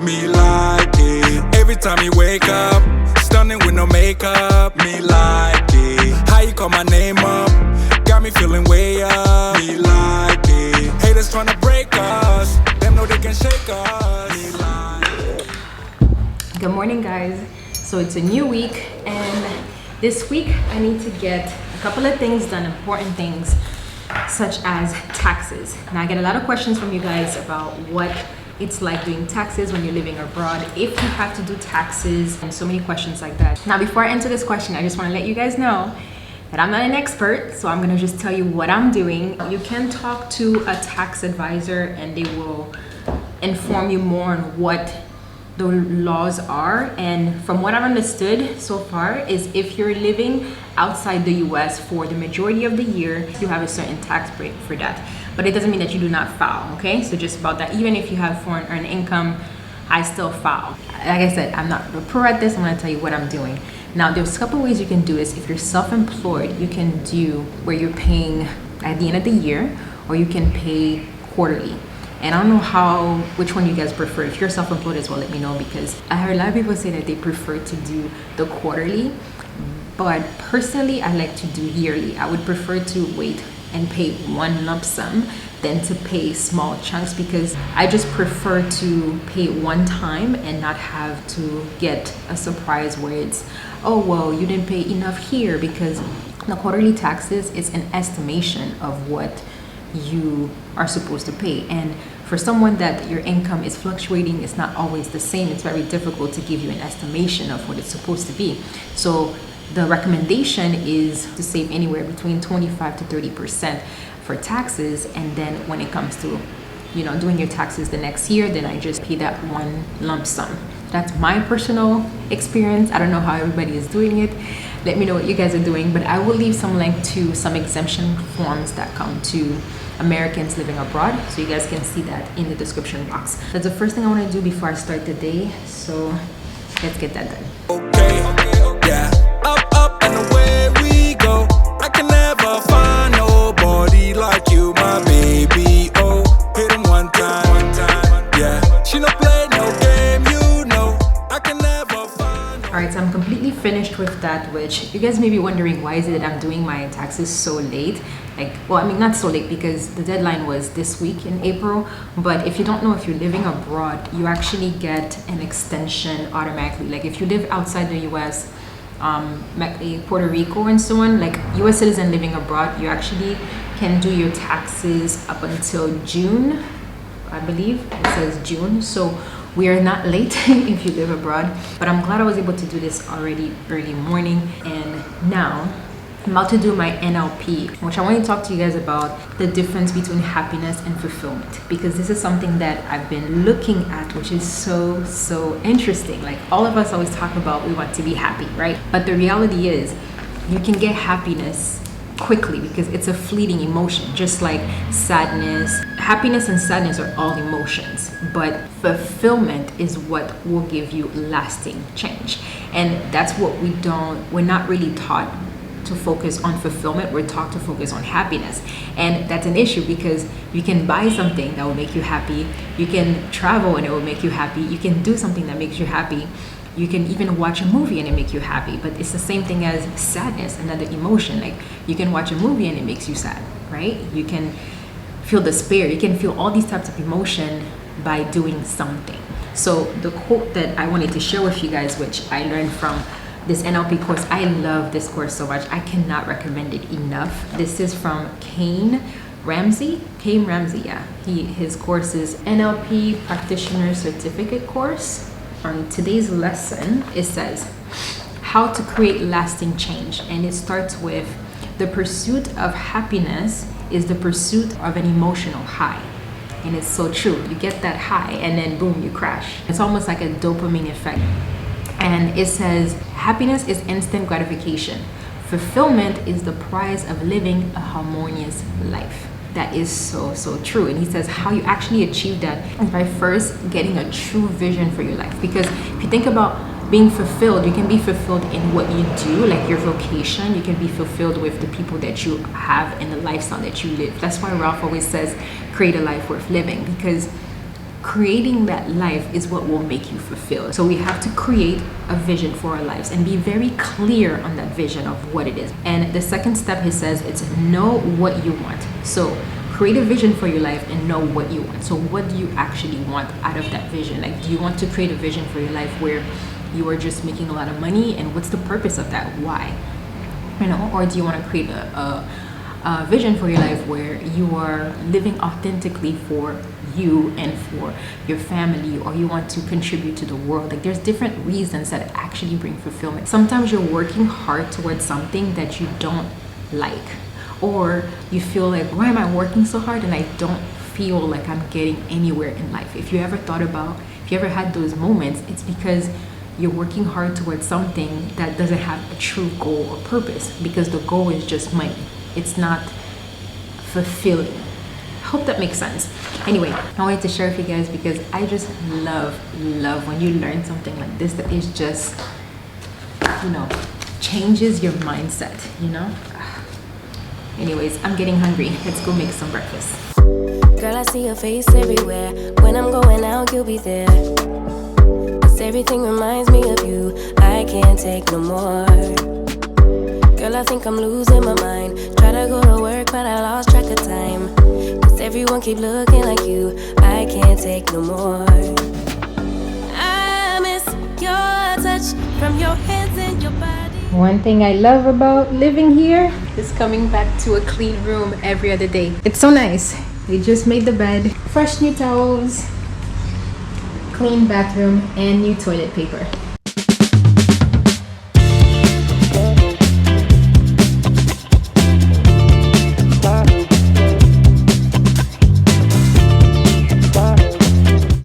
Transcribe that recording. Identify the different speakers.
Speaker 1: Me like it. Every time you wake up, stunning with no makeup. Me like it. How you call my name up? Got me feeling way up. Me like it. Haters tryna break us. Them know they can shake us. Me like it.
Speaker 2: Good morning, guys. So it's a new week, and this week I need to get a couple of things done, important things, such as taxes. Now I get a lot of questions from you guys about what it's like doing taxes when you're living abroad, if you have to do taxes, and so many questions like that. Now before I answer this question, I just want to let you guys know that I'm not an expert, so I'm going to just tell you what I'm doing. You can talk to a tax advisor and they will inform you more on what the laws are. And from what I've understood so far is if you're living outside the US for the majority of the year, you have a certain tax break for that. But it doesn't mean that you do not file, okay? So just about that, even if you have foreign earned income, I still file. Like I said, I'm not a pro at this. I'm gonna tell you what I'm doing. Now, there's a couple ways you can do this. If you're self-employed, you can do where you're paying at the end of the year, or you can pay quarterly. And I don't know which one you guys prefer. If you're self-employed as well, let me know, because I heard a lot of people say that they prefer to do the quarterly, but personally, I like to do yearly. I would prefer to wait and pay one lump sum than to pay small chunks, because I just prefer to pay one time and not have to get a surprise where it's, oh, well, you didn't pay enough here, because the quarterly taxes is an estimation of what you are supposed to pay. And for someone that your income is fluctuating, it's not always the same. It's very difficult to give you an estimation of what it's supposed to be. So the recommendation is to save anywhere between 25 to 30% for taxes. And then when it comes to, doing your taxes the next year, then I just pay that one lump sum. That's my personal experience. I don't know how everybody is doing it. Let me know what you guys are doing, but I will leave some link to some exemption forms that come to Americans living abroad, so you guys can see that in the description box. That's the first thing I want to do before I start the day, so let's get that done.
Speaker 1: Okay, yeah. Up and away we go. I can never find nobody like you, my baby. Oh, hit him one time, yeah. She no play no game, I can never find.
Speaker 2: Alright, so I'm completely finished with that, which you guys may be wondering, why is it that I'm doing my taxes so late? Not so late, because the deadline was this week in April. But if you don't know, if you're living abroad, you actually get an extension automatically. Like if you live outside the US, Puerto Rico and so on, like US citizen living abroad, you actually can do your taxes up until June. I believe it says June. So we are not late if you live abroad, but I'm glad I was able to do this already early morning. And now I'm about to do my NLP, which I want to talk to you guys about the difference between happiness and fulfillment, because this is something that I've been looking at, which is so interesting. Like all of us always talk about we want to be happy, right? But the reality is you can get happiness quickly because it's a fleeting emotion, just like sadness. Happiness and sadness are all emotions, but fulfillment is what will give you lasting change. And that's what we're not really taught to focus on fulfillment. We're taught to focus on happiness, and that's an issue, because you can buy something that will make you happy, you can travel and it will make you happy, you can do something that makes you happy, you can even watch a movie and it makes you happy. But it's the same thing as sadness, another emotion. Like you can watch a movie and it makes you sad, right? You can feel despair, you can feel all these types of emotion by doing something. So the quote that I wanted to share with you guys, which I learned from this NLP course, I love this course so much, I cannot recommend it enough. This is from 𝗗𝗜𝗦𝗖𝗢𝗗𝗓, yeah. His course is NLP Practitioner Certificate course. On today's lesson, it says how to create lasting change, and it starts with the pursuit of happiness is the pursuit of an emotional high. And it's so true. You get that high and then boom, you crash. It's almost like a dopamine effect. And it says happiness is instant gratification. Fulfillment is the prize of living a harmonious life. That is so true. And he says how you actually achieve that is by first getting a true vision for your life. Because if you think about being fulfilled, you can be fulfilled in what you do, like your vocation. You can be fulfilled with the people that you have and the lifestyle that you live. That's why Ralph always says create a life worth living, because creating that life is what will make you fulfilled. So we have to create a vision for our lives and be very clear on that vision of what it is. And the second step, he says, it's know what you want. So create a vision for your life and know what you want. So what do you actually want out of that vision? Like, do you want to create a vision for your life where you are just making a lot of money, and what's the purpose of that? Why? You know, or do you want to create a vision for your life where you are living authentically for you and for your family, or you want to contribute to the world? Like, there's different reasons that actually bring fulfillment. Sometimes you're working hard towards something that you don't like, or you feel like, why am I working so hard and I don't feel like I'm getting anywhere in life? If you ever had those moments, it's because you're working hard towards something that doesn't have a true goal or purpose, because the goal is just money. It's not fulfilling. I hope that makes sense. Anyway, I wanted to share with you guys because I just love when you learn something like this that is just, you know, changes your mindset, you know? Anyways, I'm getting hungry. Let's go make some breakfast.
Speaker 3: Girl, I see your face everywhere. When I'm going out, you'll be there. 'Cause everything reminds me of you. I can't take no more. Girl, I think I'm losing my mind. Try to go to work, but I lost track of time. 'Cause everyone keep looking like you. I can't take no more. I miss your touch from your hands and your body.
Speaker 2: One thing I love about living here is coming back to a clean room every other day. It's so nice. They just made the bed, fresh new towels, clean bathroom, and new toilet paper.